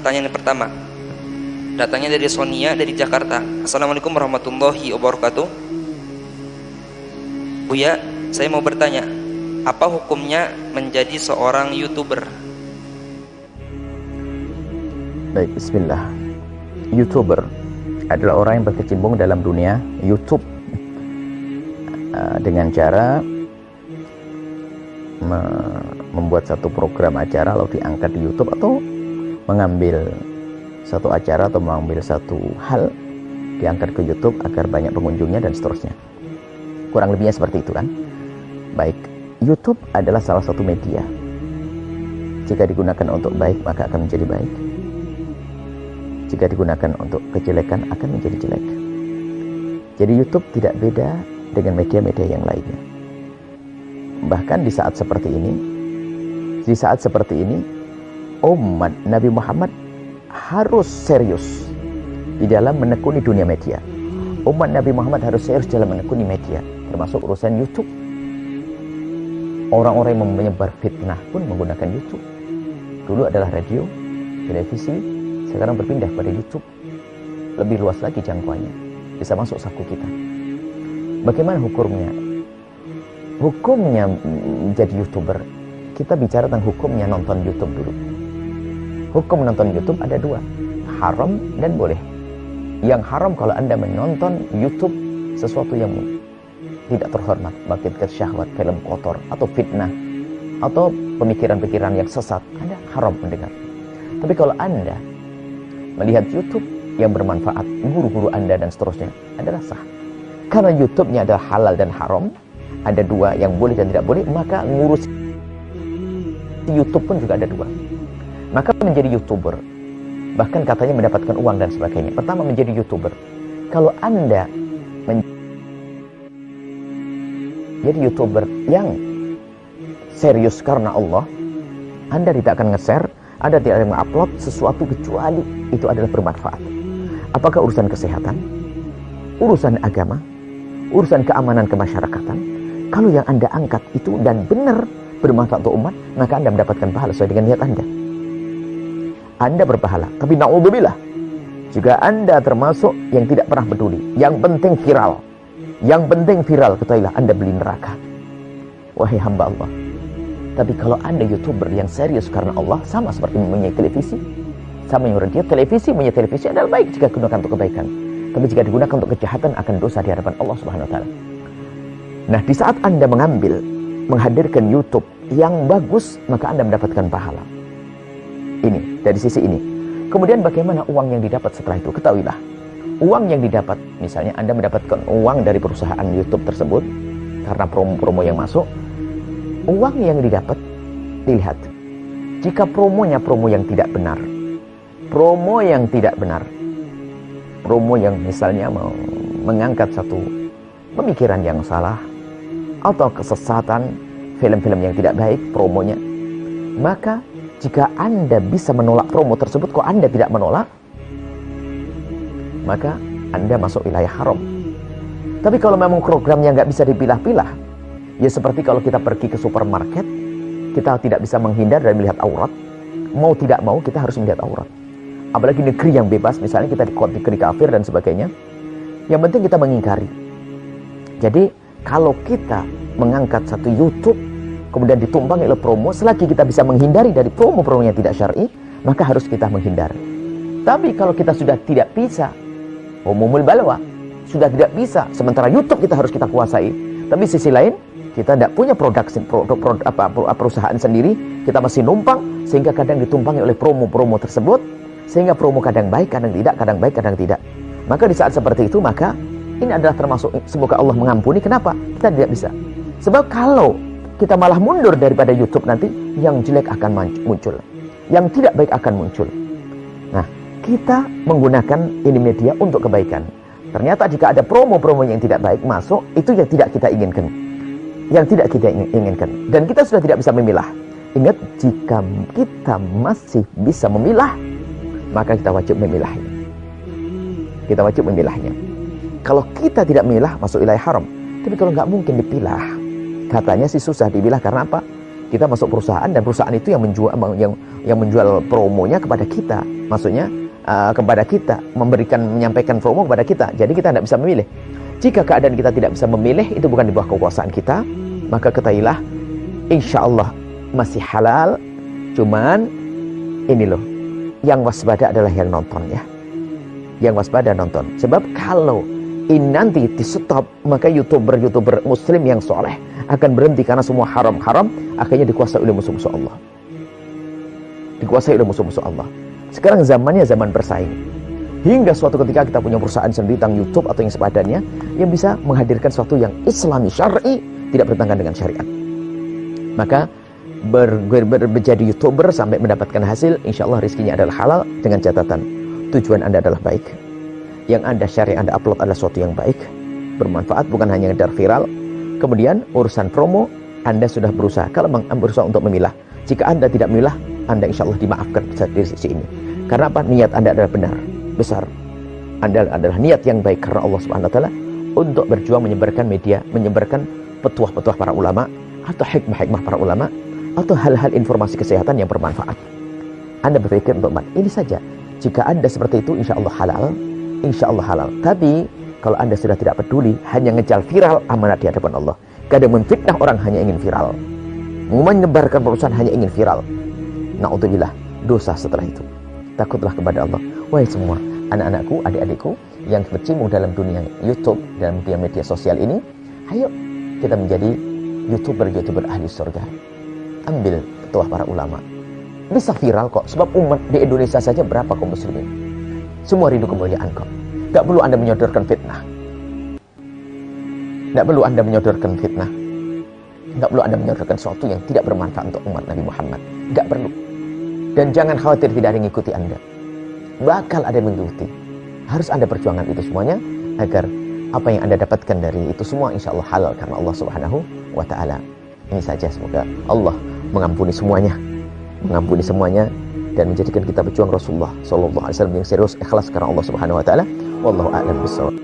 pertanyaan yang pertama. Datangnya dari Sonia dari Jakarta. Assalamualaikum warahmatullahi wabarakatuh. Buya, saya mau bertanya, apa hukumnya menjadi seorang YouTuber? Baik, bismillah. YouTuber adalah orang yang berkecimpung dalam dunia YouTube dengan cara membuat satu program acara lalu diangkat di YouTube, atau mengambil satu acara atau mengambil satu hal diangkat ke YouTube agar banyak pengunjungnya dan seterusnya. Kurang lebihnya seperti itu kan. Baik, YouTube adalah salah satu media. Jika digunakan untuk baik maka akan menjadi baik. Jika digunakan untuk kejelekan akan menjadi jelek. Jadi YouTube tidak beda dengan media-media yang lainnya. Bahkan di saat seperti ini, umat Nabi Muhammad harus serius di dalam menekuni dunia media. Umat Nabi Muhammad harus serius dalam menekuni media, termasuk urusan YouTube. Orang-orang yang menyebar fitnah pun menggunakan YouTube. Dulu adalah radio, televisi, sekarang berpindah pada YouTube. Lebih luas lagi jangkauannya, bisa masuk saku kita. Bagaimana hukumnya? Hukumnya menjadi YouTuber. Kita bicara tentang hukumnya nonton YouTube dulu. Hukum menonton YouTube ada dua, haram dan boleh. Yang haram kalau Anda menonton YouTube sesuatu yang tidak terhormat, membangkitkan syahwat, film kotor, atau fitnah, atau pemikiran-pikiran yang sesat, Anda haram mendengar. Tapi kalau Anda melihat YouTube yang bermanfaat, guru-guru Anda dan seterusnya, adalah sah. Karena YouTube-nya adalah halal dan haram, ada dua yang boleh dan tidak boleh, maka ngurus YouTube pun juga ada dua. Maka menjadi YouTuber, bahkan katanya mendapatkan uang dan sebagainya. Pertama, menjadi YouTuber. Kalau Anda menjadi YouTuber yang serius karena Allah, Anda tidak akan nge-share, Anda tidak akan mengupload sesuatu kecuali itu adalah bermanfaat. Apakah urusan kesehatan, urusan agama, urusan keamanan kemasyarakatan, kalau yang Anda angkat itu dan benar bermanfaat untuk umat, maka Anda mendapatkan pahala sesuai dengan niat Anda. Anda berpahala, tapi na'udzubillah, juga Anda termasuk yang tidak pernah peduli. Yang penting viral. Yang penting viral, ketahuilah Anda beli neraka. Wahai hamba Allah. Tapi kalau Anda YouTuber yang serius karena Allah, sama seperti mempunyai televisi, sama yang radio, mempunyai televisi adalah baik jika digunakan untuk kebaikan. Tapi jika digunakan untuk kejahatan akan dosa di hadapan Allah Subhanahu wa taala. Nah, di saat Anda menghadirkan YouTube yang bagus, maka Anda mendapatkan pahala. Ini, dari sisi ini. Kemudian bagaimana uang yang didapat setelah itu? Ketahuilah, uang yang didapat, misalnya Anda mendapatkan uang dari perusahaan YouTube tersebut, karena promo-promo yang masuk, uang yang didapat, dilihat. Jika promonya promo yang tidak benar, promo yang misalnya mengangkat satu pemikiran yang salah, atau kesesatan, film-film yang tidak baik promonya, maka jika Anda bisa menolak promo tersebut, kok Anda tidak menolak, maka Anda masuk wilayah haram. Tapi kalau memang programnya nggak bisa dipilah-pilah, ya seperti kalau kita pergi ke supermarket, kita tidak bisa menghindar dari melihat aurat. Mau tidak mau kita harus melihat aurat. Apalagi negeri yang bebas, misalnya kita di negeri kafir dan sebagainya. Yang penting kita mengingkari. Jadi kalau kita mengangkat satu YouTube, kemudian ditumpangi oleh promo, selagi kita bisa menghindari dari promo-promo yang tidak syar'i, maka harus kita menghindari. Tapi kalau kita sudah tidak bisa, umumul balwa, sudah tidak bisa, sementara YouTube kita harus kita kuasai, tapi sisi lain kita tidak punya perusahaan sendiri, kita masih numpang, sehingga kadang ditumpangi oleh promo-promo tersebut, sehingga promo kadang baik, kadang tidak, kadang baik, kadang tidak. Maka di saat seperti itu, maka ini adalah termasuk, semoga Allah mengampuni. Kenapa? Kita tidak bisa. Sebab kalau kita malah mundur daripada YouTube, nanti yang jelek akan muncul, yang tidak baik akan muncul. Nah, kita menggunakan ini media untuk kebaikan. Ternyata jika ada promo-promo yang tidak baik masuk, itu yang tidak kita inginkan, dan kita sudah tidak bisa memilah. Ingat, jika kita masih bisa memilah, maka kita wajib memilahnya. Kalau kita tidak memilah, masuk wilayah haram. Tapi kalau nggak mungkin dipilah, katanya sih susah dipilah. Karena apa? Kita masuk perusahaan, dan perusahaan itu yang menjual promonya kepada kita. Maksudnya kepada kita, menyampaikan promo kepada kita. Jadi kita tidak bisa memilih. Jika keadaan kita tidak bisa memilih, itu bukan di bawah kekuasaan kita, maka ketahuilah, insya Allah masih halal. Cuman ini loh, yang waspada adalah yang nonton ya. Yang waspada nonton. Sebab kalau ini nanti di stop, maka youtuber muslim yang soleh akan berhenti karena semua haram-haram akhirnya dikuasai oleh musuh-musuh Allah. Dikuasai oleh musuh-musuh Allah. Sekarang zamannya zaman bersaing. Hingga suatu ketika kita punya perusahaan sendiri tentang YouTube atau yang sepadannya yang bisa menghadirkan sesuatu yang Islami, syar'i, tidak bertentangan dengan syariat. Maka menjadi YouTuber sampai mendapatkan hasil, insya Allah rizkinya adalah halal dengan catatan tujuan Anda adalah baik. Yang Anda share, yang Anda upload adalah sesuatu yang baik, bermanfaat, bukan hanya ngedar viral. Kemudian urusan promo, Anda sudah berusaha. Kalau berusaha untuk memilah, jika Anda tidak memilah, Anda insya Allah dimaafkan dari sisi ini. Karena apa? Niat Anda adalah benar, besar. Anda adalah niat yang baik karena Allah Subhanahu wa taala untuk berjuang menyebarkan media, menyebarkan petuah-petuah para ulama atau hikmah-hikmah para ulama atau hal-hal informasi kesehatan yang bermanfaat. Anda berpikir untuk ini saja. Jika Anda seperti itu, insya Allah halal. Insya Allah halal. Tapi kalau Anda sudah tidak peduli, hanya ngejar viral, amanat di hadapan Allah. Kadang menfitnah orang hanya ingin viral, menyebarkan perusahaan hanya ingin viral. Na'udzubillah, dosa setelah itu. Takutlah kepada Allah. Wahai semua anak-anakku, adik-adikku yang berkecimpung dalam dunia YouTube dan dunia media sosial ini, ayo kita menjadi YouTuber ahli surga. Ambil petuah para ulama. Bisa viral kok, sebab umat di Indonesia saja berapa kaum muslimin. Semua rindu kemuliaan kok. Tidak perlu Anda menyodorkan fitnah. Tidak perlu Anda menyodorkan fitnah. Tidak perlu Anda menyodorkan sesuatu yang tidak bermanfaat untuk umat Nabi Muhammad. Tidak perlu. Dan jangan khawatir tidak ada yang mengikuti Anda. Bakal ada yang mengikuti. Harus Anda perjuangkan itu semuanya agar apa yang Anda dapatkan dari itu semua insya Allah halal karena Allah Subhanahu wa taala. Ini saja, semoga Allah mengampuni semuanya. Mengampuni semuanya dan menjadikan kita berjuang Rasulullah sallallahu alaihi wasallam yang serius, ikhlas karena Allah Subhanahu wa taala. Wallahu a'lam bishawab.